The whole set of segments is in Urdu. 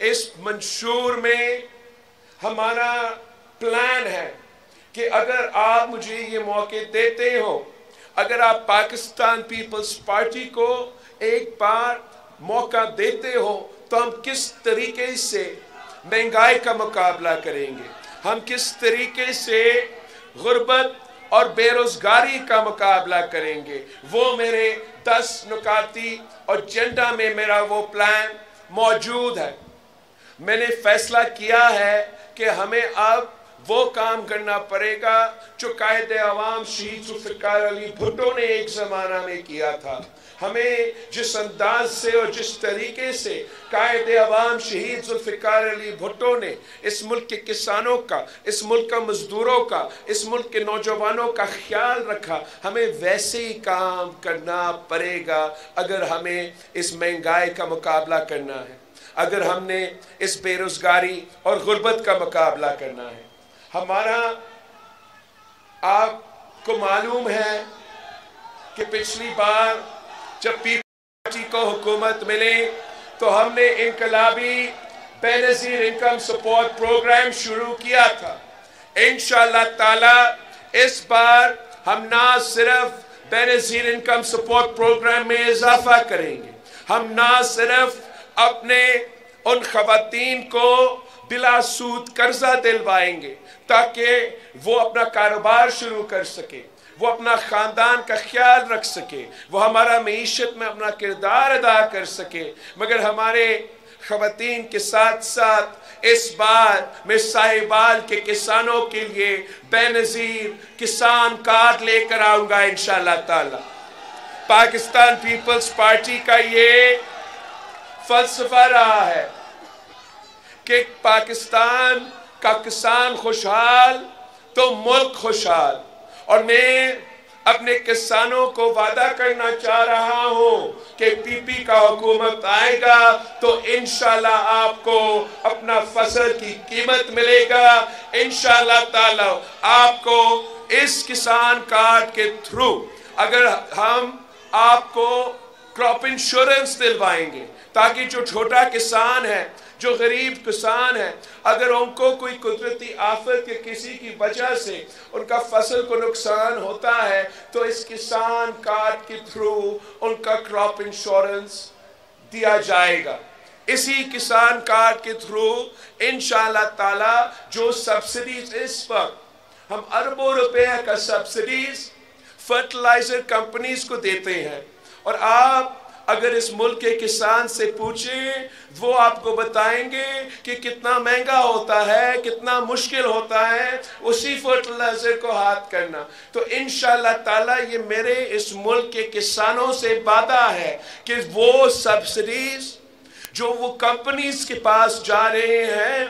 اس منشور میں ہمارا پلان ہے کہ اگر آپ مجھے یہ موقع دیتے ہو، اگر آپ پاکستان پیپلز پارٹی کو ایک بار موقع دیتے ہو، تو ہم کس طریقے سے مہنگائی کا مقابلہ کریں گے، ہم کس طریقے سے غربت اور بے روزگاری کا مقابلہ کریں گے، وہ میرے 10 نکاتی ایجنڈا میں میرا وہ پلان موجود ہے۔ میں نے فیصلہ کیا ہے کہ ہمیں اب وہ کام کرنا پڑے گا جو قائد عوام شہید ذوالفقار علی بھٹو نے ایک زمانہ میں کیا تھا۔ ہمیں جس انداز سے اور جس طریقے سے قائد عوام شہید ذوالفقار علی بھٹو نے اس ملک کے کسانوں کا، اس ملک کا مزدوروں کا، اس ملک کے نوجوانوں کا خیال رکھا، ہمیں ویسے ہی کام کرنا پڑے گا اگر ہمیں اس مہنگائی کا مقابلہ کرنا ہے، اگر ہم نے اس بے روزگاری اور غربت کا مقابلہ کرنا ہے۔ ہمارا آپ کو معلوم ہے کہ پچھلی بار جب پیپلز پارٹی کو حکومت ملے تو ہم نے انقلابی بے نظیر انکم سپورٹ پروگرام شروع کیا تھا۔ انشاءاللہ تعالی اس بار ہم نہ صرف بے نظیر انکم سپورٹ پروگرام میں اضافہ کریں گے، ہم نہ صرف اپنے ان خواتین کو بلا سود قرضہ دلوائیں گے تاکہ وہ اپنا کاروبار شروع کر سکے، وہ اپنا خاندان کا خیال رکھ سکے، وہ ہمارا معیشت میں اپنا کردار ادا کر سکے، مگر ہمارے خواتین کے ساتھ ساتھ اس بار میں ساہیوال کے کسانوں کے لیے بے نظیر کسان کارڈ لے کر آؤں گا انشاءاللہ تعالی۔ پاکستان پیپلز پارٹی کا یہ فلسفہ رہا ہے کہ پاکستان کا کسان خوشحال تو ملک خوشحال، اور میں اپنے کسانوں کو وعدہ کرنا چاہ رہا ہوں کہ پی پی کا حکومت آئے گا تو انشاءاللہ آپ کو اپنا فصل کی قیمت ملے گا، انشاءاللہ تعالی آپ کو اس کسان کارڈ کے تھرو اگر ہم آپ کو کراپ انشورنس دلوائیں گے تاکہ جو چھوٹا کسان ہے، جو غریب کسان ہے، اگر ان کو کوئی قدرتی آفت کے کسی کی وجہ سے ان کا فصل کو نقصان ہوتا ہے تو اس کسان کارڈ کے تھرو ان کا کراپ انشورنس دیا جائے گا۔ اسی کسان کارڈ کے تھرو انشاءاللہ تعالی جو سبسڈیز اس وقت ہم اربوں روپے کا سبسڈیز فرٹیلائزر کمپنیز کو دیتے ہیں، اور آپ اگر اس ملک کے کسان سے پوچھیں وہ آپ کو بتائیں گے کہ کتنا مہنگا ہوتا ہے، کتنا مشکل ہوتا ہے اسی فرٹیلائزر کو ہاتھ کرنا۔ تو انشاءاللہ تعالی یہ میرے اس ملک کے کسانوں سے وعدہ ہے کہ وہ سبسڈیز جو وہ کمپنیز کے پاس جا رہے ہیں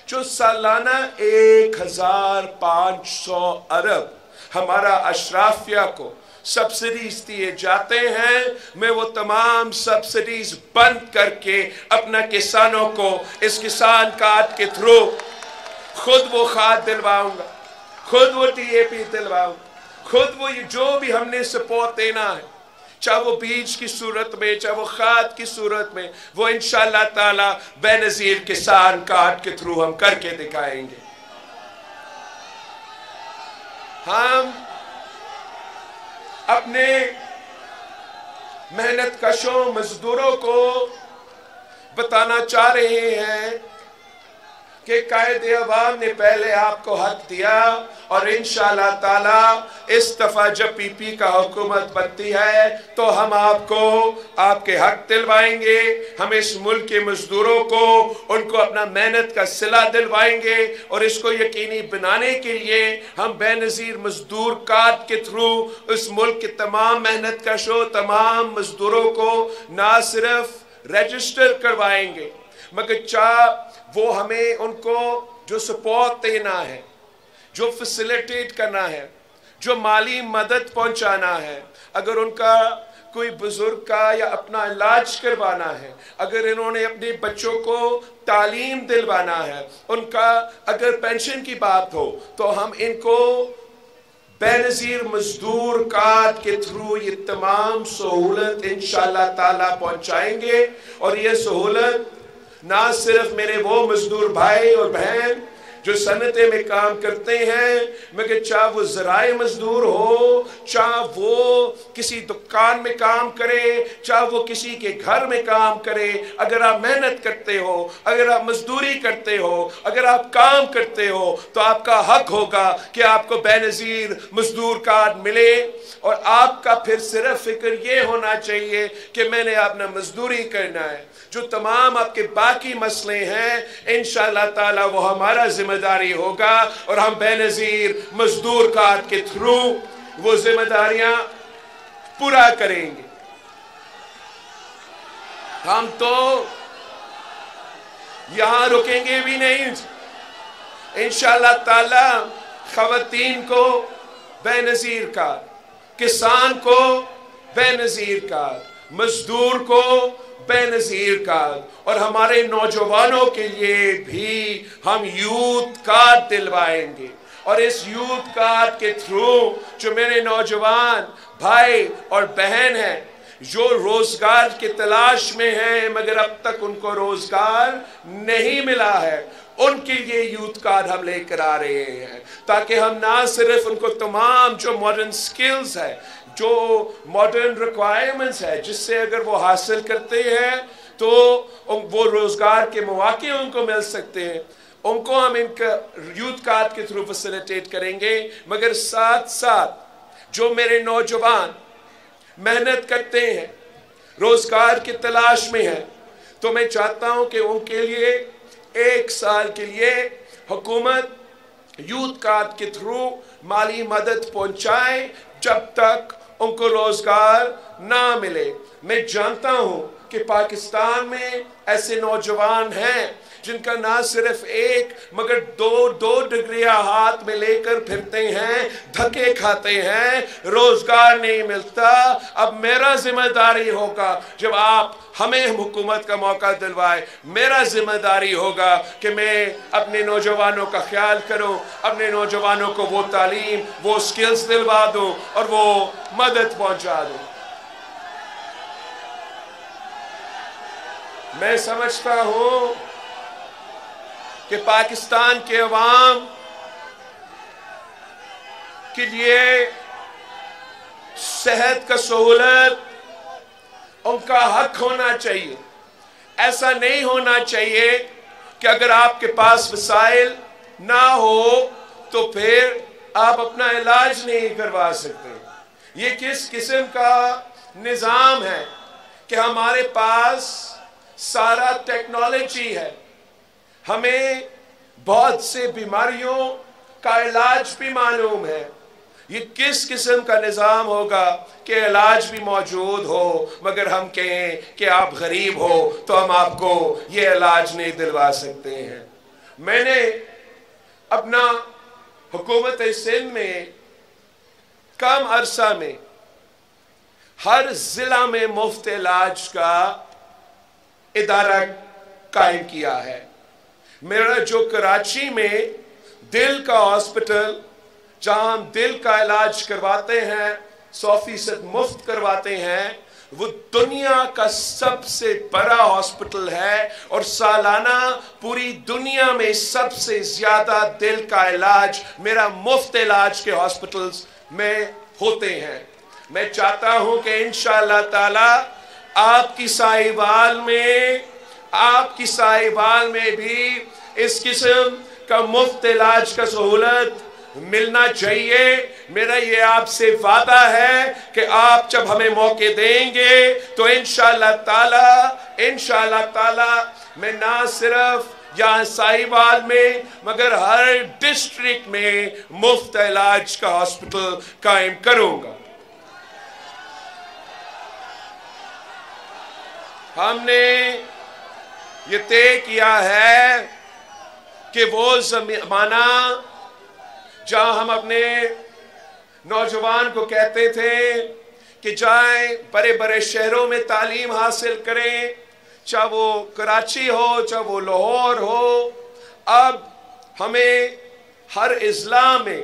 جو سالانہ 1500 ارب ہمارا اشرافیہ کو سبسڈیز دیے جاتے ہیں، میں وہ تمام سبسڈیز بند کر کے اپنا کسانوں کو اس کسان کارڈ کے تھرو خود وہ کھاد دلواؤں گا، خود وہ ٹی اے پی دلواؤں گا، خود وہ جو بھی ہم نے سپورٹ دینا ہے، چاہے وہ بیج کی صورت میں، چاہے وہ کھاد کی صورت میں، وہ انشاءاللہ تعالی بے نظیر کسان کارڈ کے تھرو ہم کر کے دکھائیں گے۔ ہم اپنے محنت کشوں مزدوروں کو بتانا چاہ رہے ہیں کہ قائد عوام نے پہلے آپ کو حق دیا، اور انشاءاللہ تعالی اس دفعہ جب پی پی کا حکومت بنتی ہے تو ہم آپ کو آپ کے حق دلوائیں گے، ہم اس ملک کے مزدوروں کو ان کو اپنا محنت کا صلہ دلوائیں گے، اور اس کو یقینی بنانے کے لیے ہم بے نظیر مزدور کارڈ کے تھرو اس ملک کے تمام محنت کشوں، تمام مزدوروں کو نہ صرف رجسٹر کروائیں گے مگر وہ ہمیں ان کو جو سپورٹ دینا ہے، جو فیسیلیٹیٹ کرنا ہے، جو مالی مدد پہنچانا ہے، اگر ان کا کوئی بزرگ کا یا اپنا علاج کروانا ہے، اگر انہوں نے اپنے بچوں کو تعلیم دلوانا ہے، ان کا اگر پینشن کی بات ہو تو ہم ان کو بے نظیر مزدور کارڈ کے تھرو یہ تمام سہولت انشاءاللہ تعالی پہنچائیں گے، اور یہ سہولت نہ صرف میرے وہ مزدور بھائی اور بہن جو صنعتیں میں کام کرتے ہیں، مگر چاہے وہ زراعی مزدور ہو، چاہے وہ کسی دکان میں کام کرے، چاہے وہ کسی کے گھر میں کام کرے، اگر آپ محنت کرتے ہو، اگر آپ مزدوری کرتے ہو، اگر آپ کام کرتے ہو، تو آپ کا حق ہوگا کہ آپ کو بے نظیر مزدور کارڈ ملے۔ اور آپ کا پھر صرف فکر یہ ہونا چاہیے کہ میں نے اپنا مزدوری کرنا ہے۔ جو تمام آپ کے باقی مسئلے ہیں انشاءاللہ تعالی وہ ہمارا ذمہ داری ہوگا، اور ہم بے نظیر مزدور کارڈ کے تھرو وہ ذمہ داریاں پورا کریں گے۔ ہم تو یہاں رکیں گے بھی نہیں، انشاءاللہ تعالی خواتین کو بے نظیر کارڈ، کسان کو بے نظیر کارڈ، مزدور کو بے نظیر کارڈ، اور ہمارے نوجوانوں کے لیے بھی ہم یوتھ کارڈ دلوائیں گے۔ اور اس یوتھ کارڈ کے تھرو جو میرے نوجوان بھائی اور بہن ہیں جو روزگار کی تلاش میں ہیں مگر اب تک ان کو روزگار نہیں ملا ہے، ان کے لیے یوتھ کارڈ ہم لے کر آ رہے ہیں، تاکہ ہم نہ صرف ان کو تمام جو ماڈرن سکلز ہے، جو ماڈرن ریکوائرمنٹس ہے، جس سے اگر وہ حاصل کرتے ہیں تو وہ روزگار کے مواقع ان کو مل سکتے ہیں، ان کو ہم ان کا یوتھ کارڈ کے تھرو فیسیلیٹیٹ کریں گے، مگر ساتھ ساتھ جو میرے نوجوان محنت کرتے ہیں، روزگار کی تلاش میں ہیں، تو میں چاہتا ہوں کہ ان کے لیے 1 سال کے لیے حکومت یوتھ کارڈ کے تھرو مالی مدد پہنچائے جب تک ان کو روزگار نہ ملے۔ میں جانتا ہوں کہ پاکستان میں ایسے نوجوان ہیں جن کا نہ صرف 1 مگر 2 ڈگریاں ہاتھ میں لے کر پھرتے ہیں، دھکے کھاتے ہیں، روزگار نہیں ملتا۔ اب میرا ذمہ داری ہوگا، جب آپ ہمیں حکومت کا موقع دلوائے، میرا ذمہ داری ہوگا کہ میں اپنے نوجوانوں کا خیال کروں، اپنے نوجوانوں کو وہ تعلیم، وہ سکلز دلوا دوں اور وہ مدد پہنچا دوں۔ میں سمجھتا ہوں کہ پاکستان کے عوام کے لیے صحت کا سہولت ان کا حق ہونا چاہیے۔ ایسا نہیں ہونا چاہیے کہ اگر آپ کے پاس وسائل نہ ہو تو پھر آپ اپنا علاج نہیں کروا سکتے۔ یہ کس قسم کا نظام ہے کہ ہمارے پاس سارا ٹیکنالوجی ہے، ہمیں بہت سے بیماریوں کا علاج بھی معلوم ہے۔ یہ کس قسم کا نظام ہوگا کہ علاج بھی موجود ہو مگر ہم کہیں کہ آپ غریب ہو تو ہم آپ کو یہ علاج نہیں دلوا سکتے ہیں۔ میں نے اپنا حکومت سندھ میں کم عرصہ میں ہر ضلع میں مفت علاج کا ادارہ قائم کیا ہے۔ میرا جو کراچی میں دل کا ہاسپٹل جہاں ہم دل کا علاج کرواتے ہیں 100% مفت کرواتے ہیں، وہ دنیا کا سب سے بڑا ہاسپٹل ہے اور سالانہ پوری دنیا میں سب سے زیادہ دل کا علاج میرا مفت علاج کے ہاسپٹلز میں ہوتے ہیں۔ میں چاہتا ہوں کہ انشاءاللہ تعالی آپ کی سائیوال میں بھی اس قسم کا مفت علاج کا سہولت ملنا چاہیے۔ میرا یہ آپ سے وعدہ ہے کہ آپ جب ہمیں موقع دیں گے تو انشاءاللہ تعالی میں نہ صرف یہاں سائیوال میں مگر ہر ڈسٹرکٹ میں مفت علاج کا ہاسپٹل قائم کروں گا۔ ہم نے یہ طے کیا ہے کہ وہ زمانہ جہاں ہم اپنے نوجوان کو کہتے تھے کہ جائیں بڑے بڑے شہروں میں تعلیم حاصل کریں، چاہے وہ کراچی ہو چاہے وہ لاہور ہو، اب ہمیں ہر اضلاع میں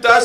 10